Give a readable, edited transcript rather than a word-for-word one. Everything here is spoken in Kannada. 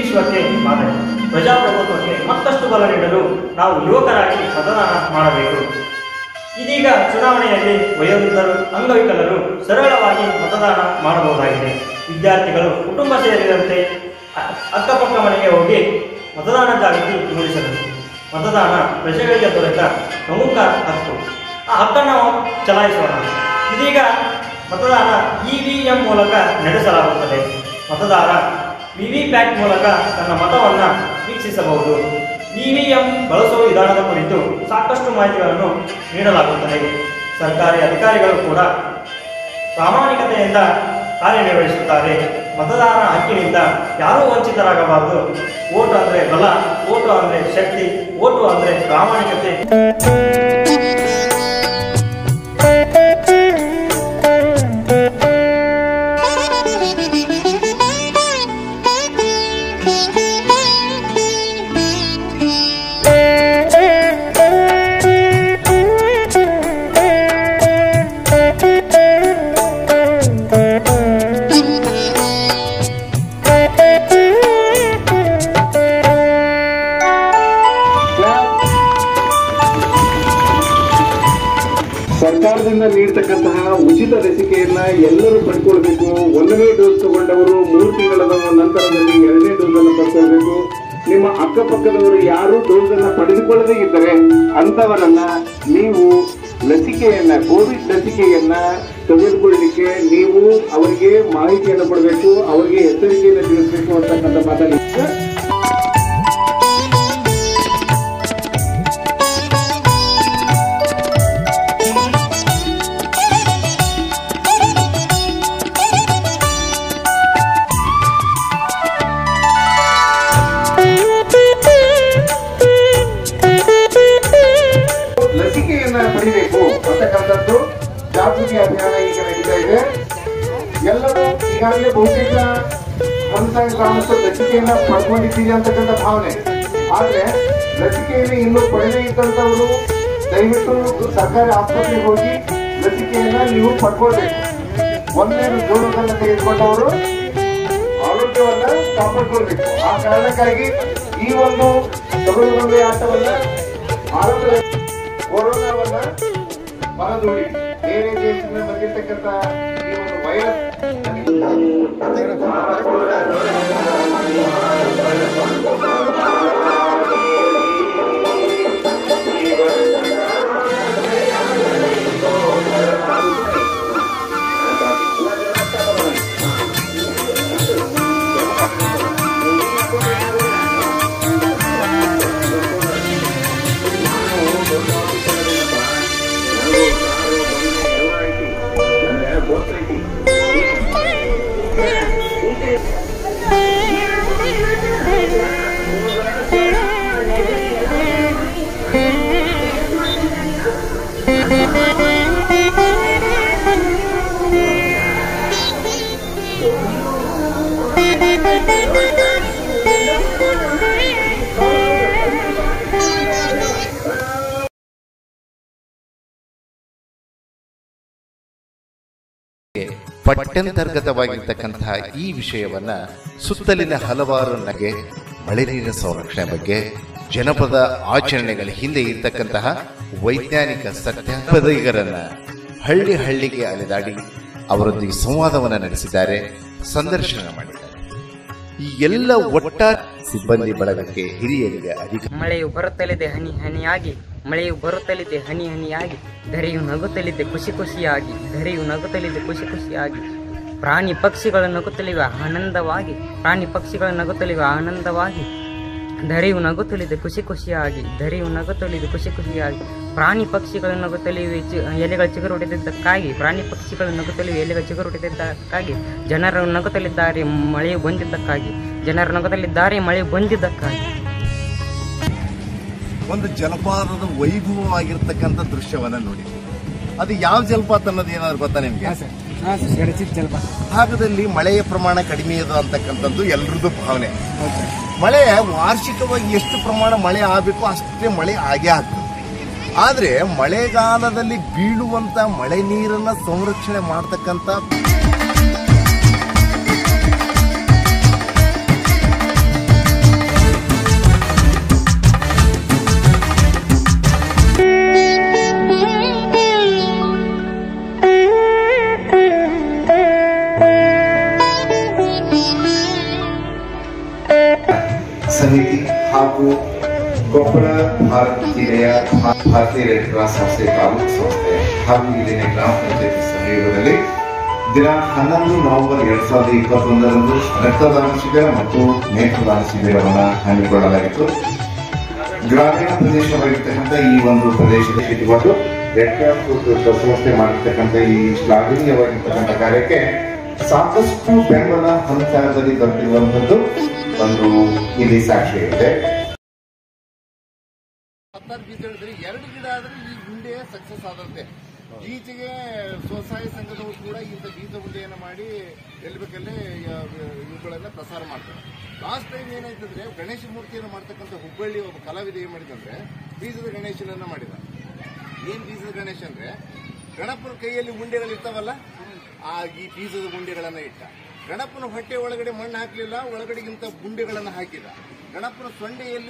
ವಿಶ್ವಕ್ಕೆ ಮಾದರಿ. ಪ್ರಜಾಪ್ರಭುತ್ವಕ್ಕೆ ಮತ್ತಷ್ಟು ಬಲ ನೀಡಲು ನಾವು ಯುವಕರಾಗಿ ಮತದಾನ ಮಾಡಬೇಕು. ಇದೀಗ ಚುನಾವಣೆಯಲ್ಲಿ ವಯೋವೃದ್ಧರು, ಅಂಗವಿಕಲರು ಸರಳವಾಗಿ ಮತದಾನ ಮಾಡಬಹುದಾಗಿದೆ. ವಿದ್ಯಾರ್ಥಿಗಳು ಕುಟುಂಬ ಸೇರಿದಂತೆ ಅಕ್ಕಪಕ್ಕ ಮನೆಗೆ ಹೋಗಿ ಮತದಾನ ಜಾಗೃತಿ ಮೂಡಿಸಬೇಕು. ಮತದಾನ ಪ್ರಜೆಗಳಿಗೆ ದೊರೆತ ಪ್ರಮುಖ ಹಕ್ಕು. ಆ ಹಕ್ಕನ್ನು ಚಲಾಯಿಸೋಣ. ಇದೀಗ ಮತದಾನ EVM ಮೂಲಕ ನಡೆಸಲಾಗುತ್ತದೆ. ಮತದಾರ VVPAT ಮೂಲಕ ತನ್ನ ಮತವನ್ನು ವೀಕ್ಷಿಸಬಹುದು. EVM ಬಳಸುವ ವಿಧಾನದ ಕುರಿತು ಸಾಕಷ್ಟು ಮಾಹಿತಿಗಳನ್ನು ನೀಡಲಾಗುತ್ತದೆ. ಸರ್ಕಾರಿ ಅಧಿಕಾರಿಗಳು ಕೂಡ ಪ್ರಾಮಾಣಿಕತೆಯಿಂದ ಕಾರ್ಯನಿರ್ವಹಿಸುತ್ತಾರೆ. ಮತದಾನ ಹಕ್ಕಿನಿಂದ ಯಾರೂ ವಂಚಿತರಾಗಬಾರದು. ವೋಟು ಅಂದರೆ ಬಲ, ವೋಟು ಅಂದರೆ ಶಕ್ತಿ, ವೋಟು ಅಂದರೆ ಪ್ರಾಮಾಣಿಕತೆ. ಸರ್ಕಾರದಿಂದ ನೀಡತಕ್ಕಂತಹ ಉಚಿತ ಲಸಿಕೆಯನ್ನ ಎಲ್ಲರೂ ಪಡ್ಕೊಳ್ಬೇಕು. 1ನೇ ಡೋಸ್ ತಗೊಂಡವರು 3 ತಿಂಗಳ ನಂತರದಲ್ಲಿ 2ನೇ ಡೋಸ್ ಅನ್ನು ಪಡ್ಕೊಳ್ಬೇಕು. ನಿಮ್ಮ ಅಕ್ಕಪಕ್ಕದವರು ಯಾರು ಡೋಸ್ ಅನ್ನ ಪಡೆದುಕೊಳ್ಳದೇ ಇದ್ದರೆ ಅಂತವರನ್ನ ನೀವು ಲಸಿಕೆಯನ್ನ, ಕೋವಿಡ್ ಲಸಿಕೆಯನ್ನ ತೆಗೆದುಕೊಳ್ಳಲಿಕ್ಕೆ ನೀವು ಅವರಿಗೆ ಮಾಹಿತಿಯನ್ನು ಕೊಡಬೇಕು, ಅವರಿಗೆ ಎಚ್ಚರಿಕೆಯನ್ನು ತಿಳಿಸಬೇಕು ಅಂತಕ್ಕಂಥ ಮಾತನ್ನು ಪಡಿಬೇಕು ಅಂತಕ್ಕಂಥದ್ದು ಜಾಗೃತಿ ಅಭಿಯಾನ ಈಗ ನಡೀತಾ ಇದೆ. ಎಲ್ಲರೂ ಈಗಾಗಲೇ ಬಹುತೇಕ ಗ್ರಾಮಸ್ಥರು ಲಸಿಕೆಯನ್ನ ಪಡ್ಕೊಂಡಿದ್ದೀರಿ ಅಂತಕ್ಕಂಥ ಭಾವನೆ. ಆದ್ರೆ ಲಸಿಕೆಯನ್ನು ಇನ್ನೂ ಪಡೆದೇ ಇದ್ದಂಥವರು ದಯವಿಟ್ಟು ಸರ್ಕಾರಿ ಆಸ್ಪತ್ರೆಗೆ ಹೋಗಿ ಲಸಿಕೆಯನ್ನ ನೀವು ಪಡ್ಕೊಳ್ಬೇಕು. 1ನೇ ಡೋಸನ್ನು ತೆಗೆದುಕೊಂಡವರು ಆರೋಗ್ಯವನ್ನ ಕಾಪಾಡ್ಕೊಳ್ಬೇಕು. ಆ ಕಾರಣಕ್ಕಾಗಿ ಈ ಒಂದು ತೊಗಲುಗೊಂಬೆ ಆಟವನ್ನ ಆರೋಗ್ಯ ಕೊರೋನಾವನ್ನ ಮನದೂಡಿ ಬೇರೆ ದೇಶದಿಂದ ಬಂದಿರತಕ್ಕಂಥ ಈ ಒಂದು ವೈರಸ್ ಪಠ್ಯಂತರ್ಗತವಾಗಿರ್ತಕ್ಕಂತಹ ಈ ವಿಷಯವನ್ನ ಸುತ್ತಲಿನ ಹಲವಾರು ನಗೆ ಮಳೆ ನೀರಿನ ಸಂರಕ್ಷಣೆ ಬಗ್ಗೆ, ಜನಪದ ಆಚರಣೆಗಳ ಹಿಂದೆ ಇರ್ತಕ್ಕಂತಹ ವೈಜ್ಞಾನಿಕ ಸತ್ಯಪದಿಗರನ್ನ ಹಳ್ಳಿ ಹಳ್ಳಿಗೆ ಅಲೆದಾಡಿ ಅವರೊಂದಿಗೆ ಸಂವಾದವನ್ನು ನಡೆಸಿದ್ದಾರೆ, ಸಂದರ್ಶನ ಮಾಡಿದ್ದಾರೆ. ಈ ಎಲ್ಲ ಒಟ್ಟಾರೆ ಸಿಬ್ಬಂದಿ ಬಳಗಕ್ಕೆ, ಹಿರಿಯರಿಗೆ ಅಧಿಕಾರ. ಮಳೆಯು ಬರುತ್ತಲಿದೆ ಹನಿ ಹನಿಯಾಗಿ, ಮಳೆಯು ಬರುತ್ತಲಿದೆ ಹನಿ ಹನಿಯಾಗಿ, ಧರೆಯು ನಗುತ್ತಲಿದೆ ಖುಷಿ ಖುಷಿಯಾಗಿ, ಧರೆಯು ನಗುತ್ತಲಿದೆ ಖುಷಿ ಖುಷಿಯಾಗಿ, ಪ್ರಾಣಿ ಪಕ್ಷಿಗಳು ನಗುತ್ತಲಿವೆ ಆನಂದವಾಗಿ, ಪ್ರಾಣಿ ಪಕ್ಷಿಗಳು ನಗುತ್ತಲಿವೆ ಆನಂದವಾಗಿ, ಧರೆಯು ನಗುತ್ತಲಿದೆ ಖುಷಿ ಖುಷಿಯಾಗಿ, ಧರೆಯು ನಗುತ್ತಲಿದೆ ಖುಷಿ ಖುಷಿಯಾಗಿ, ಪ್ರಾಣಿ ಪಕ್ಷಿಗಳು ನಗುತ್ತಲಿವೆ ಎಲೆಗಳು ಚಿಗುರು ಹೊಡೆದಿದ್ದಕ್ಕಾಗಿ, ಪ್ರಾಣಿ ಪಕ್ಷಿಗಳು ನಗುತ್ತಲಿವೆ ಎಲೆಗಳು ಚಿಗುರು ಹೊಡೆದಿದ್ದಕ್ಕಾಗಿ, ಜನರು ನಗುತ್ತಲಿದ್ದಾರೆ ಮಳೆಯು ಬಂದಿದ್ದಕ್ಕಾಗಿ, ಜನರು ನಗುತ್ತಲಿದ್ದಾರೆ ಮಳೆಯು ಬಂದಿದ್ದಕ್ಕಾಗಿ. ಒಂದು ಜಲಪಾತದ ವೈಭವವಾಗಿರ್ತಕ್ಕಂಥ ದೃಶ್ಯವನ್ನ ನೋಡಿ. ಅದು ಯಾವ ಜಲಪಾತ ಅನ್ನೋದು ಏನಾದ್ರು ಗೊತ್ತಾ ನಿಮ್ಗೆ? ಜಲಪಾತ. ಭಾಗದಲ್ಲಿ ಮಳೆಯ ಪ್ರಮಾಣ ಕಡಿಮೆ ಇದೆ ಅಂತಕ್ಕಂಥದ್ದು ಎಲ್ರದ್ದು ಭಾವನೆ. ಮಳೆ ವಾರ್ಷಿಕವಾಗಿ ಎಷ್ಟು ಪ್ರಮಾಣ ಮಳೆ ಆಗಬೇಕು ಅಷ್ಟೇ ಮಳೆ ಆಗೇ ಆಗ್ತದೆ. ಆದ್ರೆ ಮಳೆಗಾಲದಲ್ಲಿ ಬೀಳುವಂತ ಮಳೆ ನೀರನ್ನ ಸಂರಕ್ಷಣೆ ಮಾಡತಕ್ಕಂಥ ಸಮಿತಿ ಹಾಗೂ ಕೊಪ್ಪಳ ಭಾರತ ಜಿಲ್ಲೆಯ ಭಾರತೀಯ ರೆಡ್ ಕ್ರಾಸ್ ಸಂಸ್ಥೆ ತಾಲೂಕು ಸಂಸ್ಥೆ ಹಾಗೂ ಇಲ್ಲಿನ ಗ್ರಾಮ ಪಂಚಾಯತಿ ಸಹಯೋಗದಲ್ಲಿ ದಿನ 11 ನವೆಂಬರ್ 2021ರಂದು ರಕ್ತದಾನ ಶಿಬಿರ ಮತ್ತು ನೇತ್ರದಾನ ಶಿಬಿರವನ್ನು ಹಮ್ಮಿಕೊಳ್ಳಲಾಗಿತ್ತು. ಗ್ರಾಮೀಣ ಪ್ರದೇಶವಾಗಿರ್ತಕ್ಕಂಥ ಈ ಒಂದು ಪ್ರದೇಶದಲ್ಲಿ ಇಟ್ಟುಕೊಂಡು ರೆಡ್ ಕ್ರಾಸ್ ಸಂಸ್ಥೆ ಮಾಡಿರ್ತಕ್ಕಂಥ ಈ ಶ್ಲಾಘನೀಯವಾಗಿರ್ತಕ್ಕಂಥ ಕಾರ್ಯಕ್ಕೆ ಸಾಕಷ್ಟು ಬೆಂಬಲ ಹಂತದಲ್ಲಿ ದೊರೆತಿರುವಂತದ್ದು ಒಂದು ಇಲ್ಲಿ ಸಾಕ್ಷಿ ಇದೆ. 16 ಬೀಜ ಹೇಳಿದ್ರೆ 2 ಗಿಡ ಆದ್ರೆ ಈ ಗುಂಡೆ ಸಕ್ಸಸ್ ಆದಂತೆ. ಈಚೆಗೆ ಸ್ವಸಹಾಯ ಸಂಘದವರು ಕೂಡ ಇಂಥ ಬೀಜ ಉಂಡೆಯನ್ನು ಮಾಡಿ ಎಲ್ಲಿ ಬೇಕಲ್ಲೇ ಇವುಗಳನ್ನ ಪ್ರಸಾರ ಮಾಡ್ತಾರೆ. ಲಾಸ್ಟ್ ಟೈಮ್ ಏನಾಯ್ತಂದ್ರೆ ಗಣೇಶ ಮೂರ್ತಿಯನ್ನು ಮಾಡ್ತಕ್ಕಂಥ ಹುಬ್ಬಳ್ಳಿ ಒಬ್ಬ ಕಲಾವಿದ ಏನ್ ಮಾಡಿದಂದ್ರೆ ಬೀಜದ ಗಣೇಶನನ್ನ ಮಾಡಿದ. ಏನ್ ಬೀಜದ ಗಣೇಶ ಅಂದ್ರೆ ಗಣಪನ ಕೈಯಲ್ಲಿ ಉಂಡೆಗಳು ಇರ್ತಾವಲ್ಲ, ಈ ಬೀಜದ ಗುಂಡೆಗಳನ್ನ ಇಟ್ಟ. ಗಣಪನ ಹೊಟ್ಟೆ ಒಳಗಡೆ ಮಣ್ಣು ಹಾಕಲಿಲ್ಲ, ಒಳಗಡೆಗಿಂತ ಗುಂಡೆಗಳನ್ನು ಹಾಕಿದ. ಗಣಪನ ಸೊಂಡೆಯಲ್ಲಿ